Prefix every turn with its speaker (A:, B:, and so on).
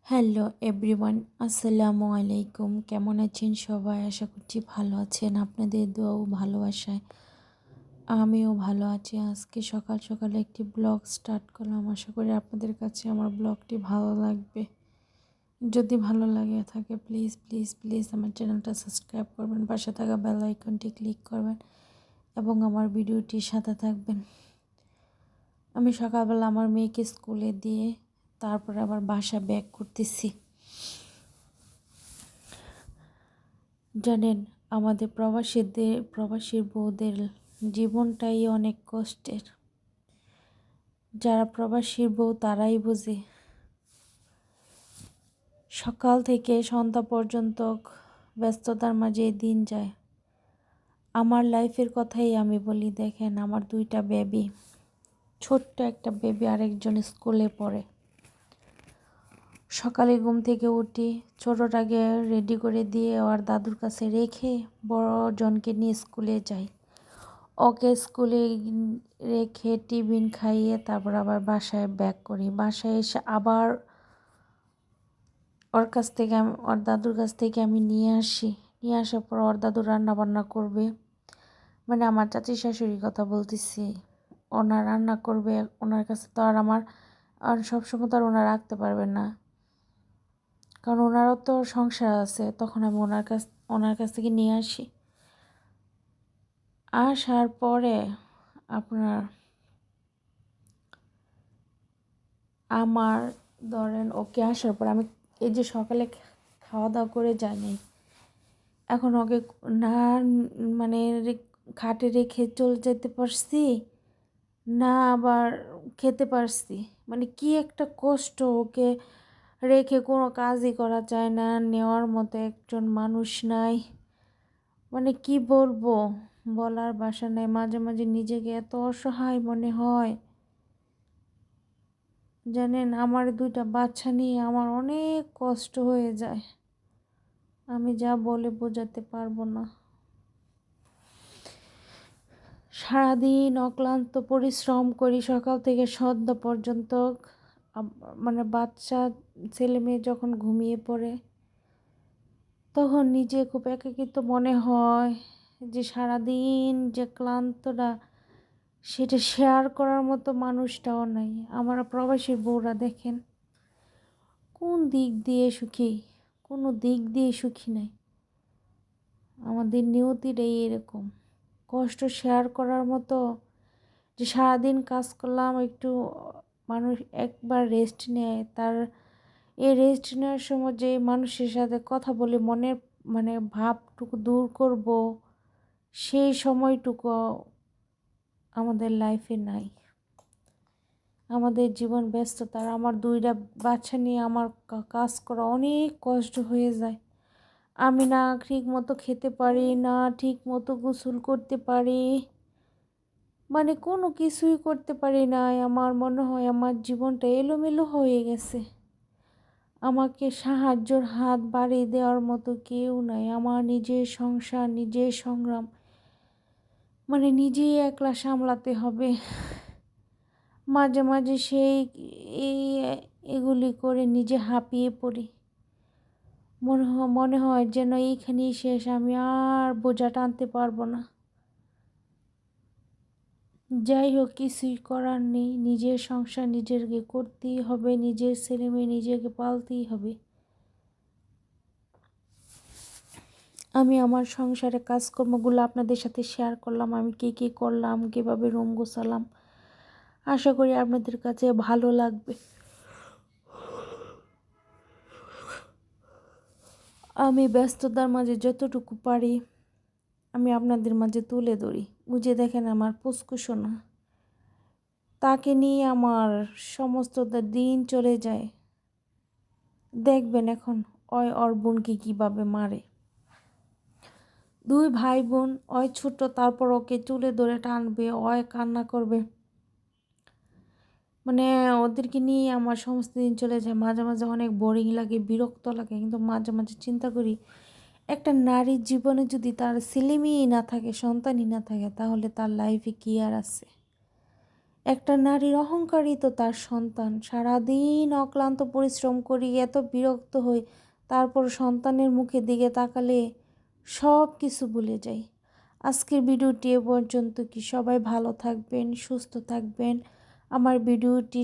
A: Hello everyone, আসসালামু আলাইকুম। কেমন আছেন সবাই? আশা করছি ভালো আছেন। আপনাদের দোয়া ও ভালোবাসায় আমিও ভালো আছি। আজকে সকাল সকালে একটি ব্লগ স্টার্ট করলাম। আশা করি আপনাদের কাছে আমার ব্লগটি ভালো লাগবে। যদি ভালো লাগে থাকে প্লিজ প্লিজ প্লিজ আমার চ্যানেলটা সাবস্ক্রাইব করবেন, পাশে থাকা বেল আইকনটি ক্লিক করবেন এবং আমার ভিডিওটির সাথে থাকবেন। আমি সকালবেলা আমার মেয়েকে স্কুলে দিয়ে তারপরে আবার বাসা ব্যাক করতেছি। জানেন, আমাদের প্রবাসীর বউদের জীবনটাই অনেক কষ্টের। যারা প্রবাসীর বউ তারাই বোঝে। সকাল থেকে সন্ধ্যা পর্যন্ত ব্যস্ততার মাঝে দিন যায়। আমার লাইফের কথাই আমি বলি। দেখেন, আমার দুইটা বেবি, ছোট্ট একটা বেবি, আরেকজন স্কুলে পড়ে। সকালে ঘুম থেকে উঠি, ছোটোটাকে রেডি করে দিয়ে ওর দাদুর কাছে রেখে বড় জনকে নিয়ে স্কুলে যাই। ওকে স্কুলে রেখে টিফিন খাইয়ে তারপর আবার বাসায় ব্যাক করি। বাসায় এসে আবার ওর দাদুর কাছ থেকে আমি নিয়ে আসি। নিয়ে আসার পর ওর দাদু রান্না বান্না করবে, মানে আমার চাচি শাশুড়ির কথা বলতেছি। ওনার রান্না করবে। ওনার কাছে তো আর সবসময় তো আর ওনার রাখতে পারবে না, কারণ ওনারও তো সংসার আছে। তখন আমি ওনার কাছ থেকে নিয়ে আসি। আসার পরে আপনার আমার ধরেন ওকে আসার পর আমি এই যে সকালে খাওয়া দাওয়া করে যাই নাই, এখন ওকে না মানে খাটে রেখে চলে যেতে পারছি না, আবার খেতে পারছি। মানে কি একটা কষ্ট! ওকে রেখে কোনো কাজই করা যায় না, নেওয়ার মতো একজন মানুষ নাই। মানে কি বলবো, বলার ভাষা নেই। মাঝে মাঝে নিজেকে এত অসহায় মনে হয়। জানেন, আমার দুইটা বাচ্চা নিয়ে আমার অনেক কষ্ট হয়ে যায়। আমি যা বলে বোঝাতে পারবো না। সারাদিন অক্লান্ত পরিশ্রম করি সকাল থেকে সন্ধ্যা পর্যন্ত। মানে বাচ্চা ছেলে মেয়ে যখন ঘুমিয়ে পড়ে তখন নিজে খুব একাকিত্ব মনে হয়, যে সারাদিন যে ক্লান্তটা সেটা শেয়ার করার মতো মানুষটাও নাই। আমার প্রবাসী বউরা দেখেন কোন দিক দিয়ে সুখী, কোনো দিক দিয়ে সুখী নাই। আমাদের নিয়তিটাই এরকম, কষ্ট শেয়ার করার মতো। যে সারাদিন কাজ করলাম, একটু মানুষ একবার রেস্ট নেয়, তার এই রেস্ট নেওয়ার সময় যে মানুষের সাথে কথা বলে মনের ভাবটুকু দূর করব, সেই সময়টুকু আমাদের লাইফে নাই। আমাদের জীবন ব্যস্ততার, আমার দুইটা বাচ্চা নিয়ে আমার কাজ করা অনেক কষ্ট হয়ে যায়। আমি না ঠিক মতো খেতে পারি না, ঠিক মতো গোসল করতে পারি, মানে কোনো কিছুই করতে পারি না। আমার মনে হয় আমার জীবনটা এলোমেলো হয়ে গেছে। আমাকে সাহায্যের হাত বাড়িয়ে দেওয়ার মতো কেউ নাই। আমার নিজের সংসার, নিজের সংগ্রাম, মানে নিজেই একলা সামলাতে হবে। মাঝে মাঝে সেই এই এগুলি করে নিজে হাঁপিয়ে পড়ি। মনে হয় যেন এইখানেই শেষ, আমি আর বোঝা টানতে পারবো না। যাই হোক, কিছুই করার নেই। নিজের সংসার নিজেকে করতেই হবে, নিজের ছেলে মেয়ে নিজেকে পালতেই হবে। আমি আমার সংসারে কাজকর্মগুলো আপনাদের সাথে শেয়ার করলাম। আমি কী করলাম, কীভাবে রুম গোছালাম। আশা করি আপনাদের কাছে ভালো লাগবে। আমি ব্যস্ততার মাঝে যতটুকু পারি আমি আপনাদের মাঝে তুলে ধরি। বুঝে দেখেন আমার পুচকুসোনা, তাকে নিয়ে আমার সমস্ত দিন চলে যায়। দেখবেন এখন ওর বোনকে কীভাবে মারে। দুই ভাই বোন, ওই ছোট, তারপর ওকে চুলে ধরে টানবে, ওই কান্না করবে। মানে ওদেরকে নিয়ে আমার সমস্ত দিন চলে যায়। মাঝে মাঝে অনেক বোরিং লাগে, বিরক্ত লাগে, কিন্তু মাঝে মাঝে চিন্তা করি একটা নারীর জীবনে যদি তার ছেলেমেয়েই না থাকে, সন্তানই না থাকে, তাহলে তার লাইফে কী আর আছে? একটা নারীর অহংকারই তো তার সন্তান। সারাদিন অক্লান্ত পরিশ্রম করি, এত বিরক্ত হই, তারপর সন্তানের মুখের দিকে তাকালে সব কিছু ভুলে যাই। আজকের ভিডিওটি এ পর্যন্ত। কি সবাই ভালো থাকবেন, সুস্থ থাকবেন। আমার ভিডিওটি